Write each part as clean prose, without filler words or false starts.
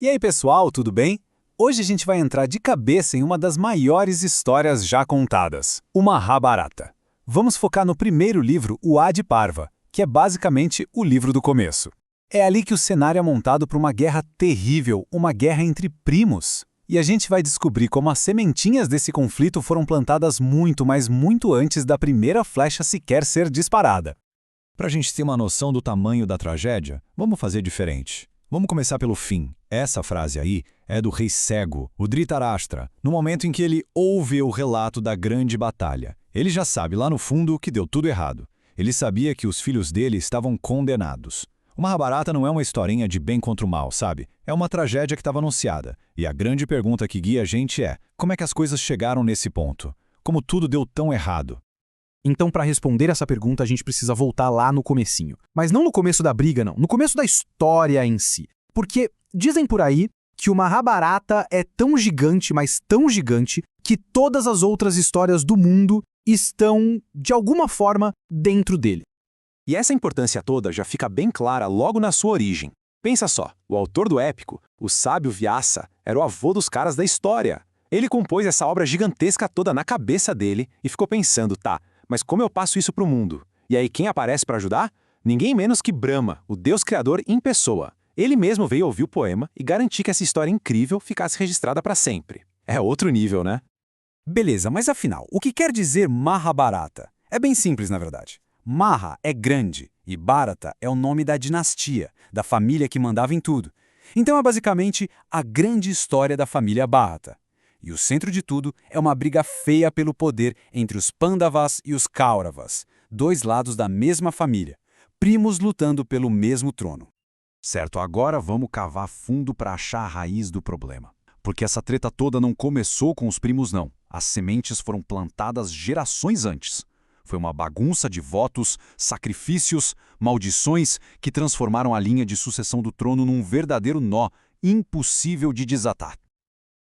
E aí, pessoal, tudo bem? Hoje a gente vai entrar de cabeça em uma das maiores histórias já contadas, o Mahabharata. Vamos focar no primeiro livro, o Adi Parva, que é basicamente o livro do começo. É ali que o cenário é montado para uma guerra terrível, uma guerra entre primos. E a gente vai descobrir como as sementinhas desse conflito foram plantadas muito, mas muito antes da primeira flecha sequer ser disparada. Para a gente ter uma noção do tamanho da tragédia, vamos fazer diferente. Vamos começar pelo fim. Essa frase aí é do rei cego, o Dhritarashtra, no momento em que ele ouve o relato da grande batalha. Ele já sabe lá no fundo que deu tudo errado. Ele sabia que os filhos dele estavam condenados. O Mahabharata não é uma historinha de bem contra o mal, sabe? É uma tragédia que estava anunciada. E a grande pergunta que guia a gente é: como é que as coisas chegaram nesse ponto? Como tudo deu tão errado? Então, para responder essa pergunta, a gente precisa voltar lá no comecinho. Mas não no começo da briga, não. No começo da história em si. Porque dizem por aí que o Mahabharata é tão gigante, mas tão gigante, que todas as outras histórias do mundo estão, de alguma forma, dentro dele. E essa importância toda já fica bem clara logo na sua origem. Pensa só, o autor do épico, o sábio Vyasa, era o avô dos caras da história. Ele compôs essa obra gigantesca toda na cabeça dele e ficou pensando, tá, mas como eu passo isso para o mundo? E aí quem aparece para ajudar? Ninguém menos que Brahma, o deus criador em pessoa. Ele mesmo veio ouvir o poema e garantir que essa história incrível ficasse registrada para sempre. É outro nível, né? Beleza, mas afinal, o que quer dizer Mahabharata? É bem simples, na verdade. Maha é grande e Bharata é o nome da dinastia, da família que mandava em tudo. Então é basicamente a grande história da família Bharata. E o centro de tudo é uma briga feia pelo poder entre os Pandavas e os Kauravas, dois lados da mesma família, primos lutando pelo mesmo trono. Certo, agora vamos cavar fundo para achar a raiz do problema. Porque essa treta toda não começou com os primos, não. As sementes foram plantadas gerações antes. Foi uma bagunça de votos, sacrifícios, maldições que transformaram a linha de sucessão do trono num verdadeiro nó impossível de desatar.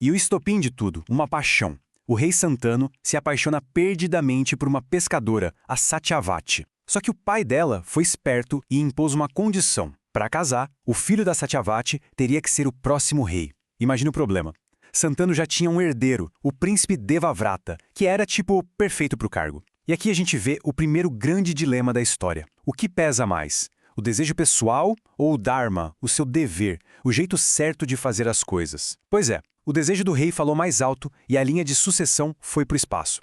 E o estopim de tudo, uma paixão. O rei Santanu se apaixona perdidamente por uma pescadora, a Satyavati. Só que o pai dela foi esperto e impôs uma condição. Para casar, o filho da Satyavati teria que ser o próximo rei. Imagina o problema. Santanu já tinha um herdeiro, o príncipe Devavrata, que era tipo perfeito para o cargo. E aqui a gente vê o primeiro grande dilema da história. O que pesa mais? O desejo pessoal ou o dharma, o seu dever, o jeito certo de fazer as coisas? Pois é, o desejo do rei falou mais alto e a linha de sucessão foi para o espaço.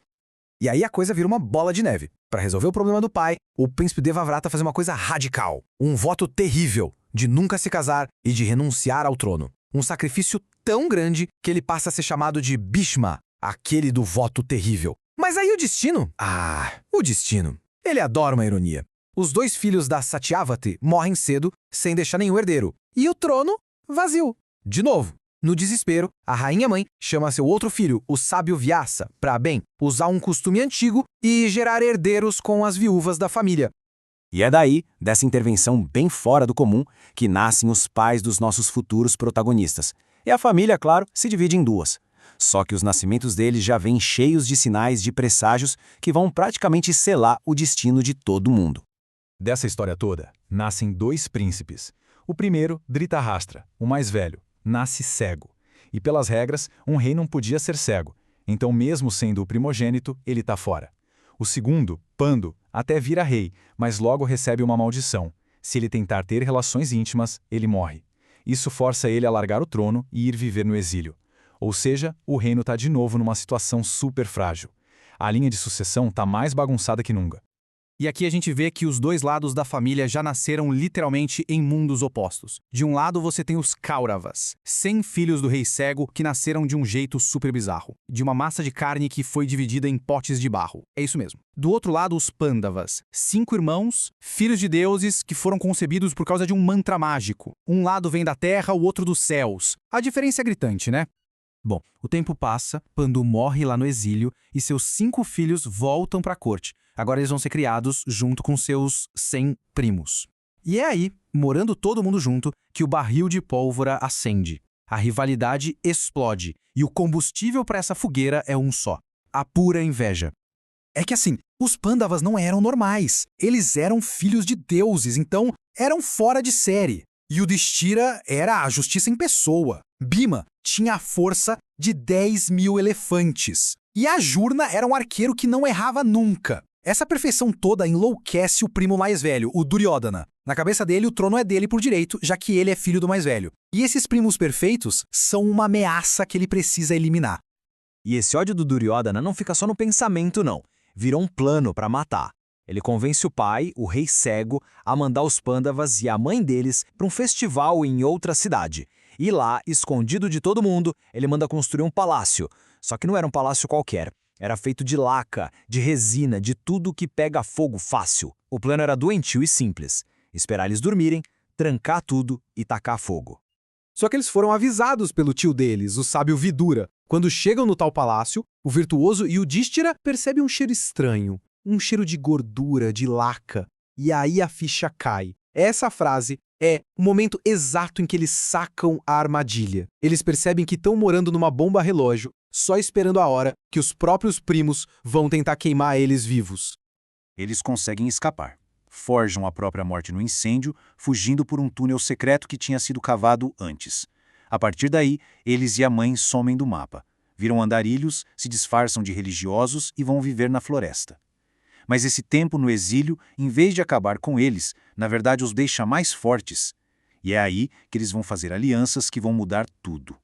E aí a coisa vira uma bola de neve. Para resolver o problema do pai, o príncipe Devavrata faz uma coisa radical. Um voto terrível de nunca se casar e de renunciar ao trono. Um sacrifício tão grande que ele passa a ser chamado de Bhishma, aquele do voto terrível. Mas aí o destino? O destino. Ele adora uma ironia. Os dois filhos da Satyavati morrem cedo, sem deixar nenhum herdeiro. E o trono, vazio. De novo. No desespero, a rainha-mãe chama seu outro filho, o sábio Vyasa, para bem usar um costume antigo e gerar herdeiros com as viúvas da família. E é daí, dessa intervenção bem fora do comum, que nascem os pais dos nossos futuros protagonistas. E a família, claro, se divide em duas. Só que os nascimentos deles já vêm cheios de sinais de presságios que vão praticamente selar o destino de todo mundo. Dessa história toda, nascem dois príncipes. O primeiro, Dhritarashtra, o mais velho, nasce cego. E pelas regras, um rei não podia ser cego. Então, mesmo sendo o primogênito, ele está fora. O segundo, Pandu, até vira rei, mas logo recebe uma maldição. Se ele tentar ter relações íntimas, ele morre. Isso força ele a largar o trono e ir viver no exílio. Ou seja, o reino está de novo numa situação super frágil. A linha de sucessão está mais bagunçada que nunca. E aqui a gente vê que os dois lados da família já nasceram literalmente em mundos opostos. De um lado você tem os Kauravas, 100 filhos do rei cego que nasceram de um jeito super bizarro. De uma massa de carne que foi dividida em potes de barro. É isso mesmo. Do outro lado os Pandavas, 5 irmãos, filhos de deuses que foram concebidos por causa de um mantra mágico. Um lado vem da terra, o outro dos céus. A diferença é gritante, né? Bom, o tempo passa, Pandu morre lá no exílio e seus 5 filhos voltam para a corte. Agora eles vão ser criados junto com seus 100 primos. E é aí, morando todo mundo junto, que o barril de pólvora acende. A rivalidade explode e o combustível para essa fogueira é um só: a pura inveja. É que assim, os Pandavas não eram normais. Eles eram filhos de deuses, então eram fora de série. Yudhishthira era a justiça em pessoa. Bhima tinha a força de 10.000 elefantes. E Arjuna era um arqueiro que não errava nunca. Essa perfeição toda enlouquece o primo mais velho, o Duryodhana. Na cabeça dele, o trono é dele por direito, já que ele é filho do mais velho. E esses primos perfeitos são uma ameaça que ele precisa eliminar. E esse ódio do Duryodhana não fica só no pensamento, não. Virou um plano para matar. Ele convence o pai, o rei cego, a mandar os Pandavas e a mãe deles para um festival em outra cidade. E lá, escondido de todo mundo, ele manda construir um palácio. Só que não era um palácio qualquer. Era feito de laca, de resina, de tudo que pega fogo fácil. O plano era doentio e simples. Esperar eles dormirem, trancar tudo e tacar fogo. Só que eles foram avisados pelo tio deles, o sábio Vidura. Quando chegam no tal palácio, o virtuoso Yudhishthira percebe um cheiro estranho. Um cheiro de gordura, de laca. E aí a ficha cai. Essa frase é o momento exato em que eles sacam a armadilha. Eles percebem que estão morando numa bomba relógio, só esperando a hora que os próprios primos vão tentar queimar eles vivos. Eles conseguem escapar. Forjam a própria morte no incêndio, fugindo por um túnel secreto que tinha sido cavado antes. A partir daí, eles e a mãe somem do mapa. Viram andarilhos, se disfarçam de religiosos e vão viver na floresta. Mas esse tempo no exílio, em vez de acabar com eles, na verdade os deixa mais fortes. E é aí que eles vão fazer alianças que vão mudar tudo.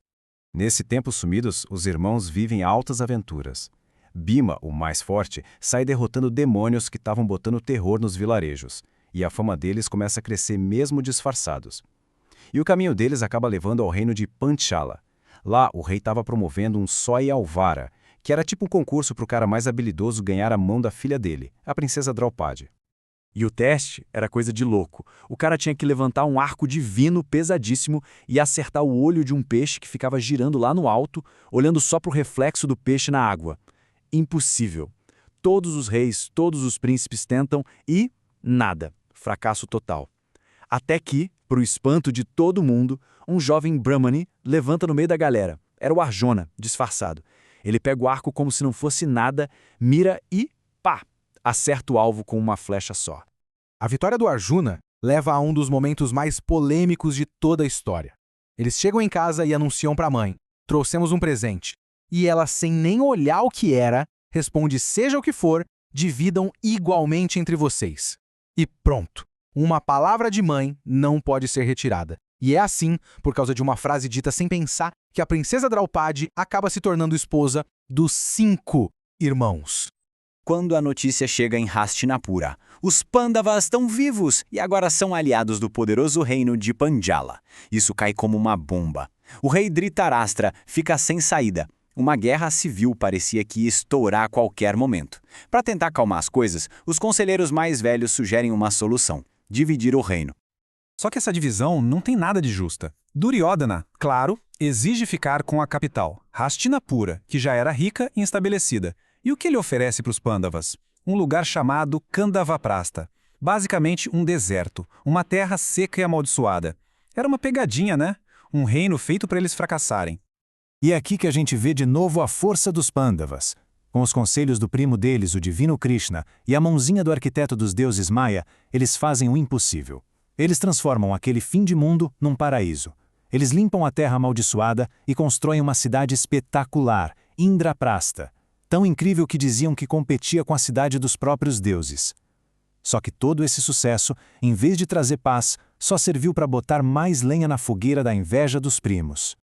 Nesse tempo sumidos, os irmãos vivem altas aventuras. Bhima, o mais forte, sai derrotando demônios que estavam botando terror nos vilarejos. E a fama deles começa a crescer mesmo disfarçados. E o caminho deles acaba levando ao reino de Panchala. Lá, o rei estava promovendo um Soy Alvara, que era tipo um concurso para o cara mais habilidoso ganhar a mão da filha dele, a princesa Draupadi. E o teste era coisa de louco. O cara tinha que levantar um arco divino pesadíssimo e acertar o olho de um peixe que ficava girando lá no alto, olhando só para o reflexo do peixe na água. Impossível. Todos os reis, todos os príncipes tentam e nada. Fracasso total. Até que, para o espanto de todo mundo, um jovem Brahmani levanta no meio da galera. Era o Arjuna, disfarçado. Ele pega o arco como se não fosse nada, mira e, pá, acerta o alvo com uma flecha só. A vitória do Arjuna leva a um dos momentos mais polêmicos de toda a história. Eles chegam em casa e anunciam para a mãe: trouxemos um presente. E ela, sem nem olhar o que era, responde: seja o que for, dividam igualmente entre vocês. E pronto. Uma palavra de mãe não pode ser retirada. E é assim, por causa de uma frase dita sem pensar, que a princesa Draupadi acaba se tornando esposa dos 5 irmãos. Quando a notícia chega em Hastinapura, os Pandavas estão vivos e agora são aliados do poderoso reino de Panchala. Isso cai como uma bomba. O rei Dhritarashtra fica sem saída. Uma guerra civil parecia que ia estourar a qualquer momento. Para tentar acalmar as coisas, os conselheiros mais velhos sugerem uma solução: dividir o reino. Só que essa divisão não tem nada de justa. Duryodhana, claro, exige ficar com a capital, Hastinapura, que já era rica e estabelecida. E o que ele oferece para os Pandavas? Um lugar chamado Kandavaprastha. Basicamente um deserto, uma terra seca e amaldiçoada. Era uma pegadinha, né? Um reino feito para eles fracassarem. E é aqui que a gente vê de novo a força dos Pandavas. Com os conselhos do primo deles, o divino Krishna, e a mãozinha do arquiteto dos deuses Maya, eles fazem o impossível. Eles transformam aquele fim de mundo num paraíso. Eles limpam a terra amaldiçoada e constroem uma cidade espetacular, Indraprastha, tão incrível que diziam que competia com a cidade dos próprios deuses. Só que todo esse sucesso, em vez de trazer paz, só serviu para botar mais lenha na fogueira da inveja dos primos.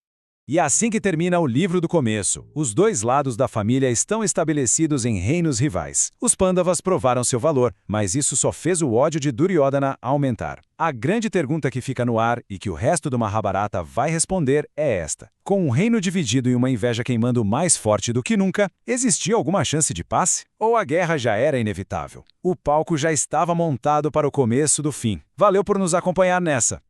E é assim que termina o livro do começo. Os dois lados da família estão estabelecidos em reinos rivais. Os Pandavas provaram seu valor, mas isso só fez o ódio de Duryodhana aumentar. A grande pergunta que fica no ar e que o resto do Mahabharata vai responder é esta: com um reino dividido e uma inveja queimando mais forte do que nunca, existia alguma chance de paz? Ou a guerra já era inevitável? O palco já estava montado para o começo do fim. Valeu por nos acompanhar nessa.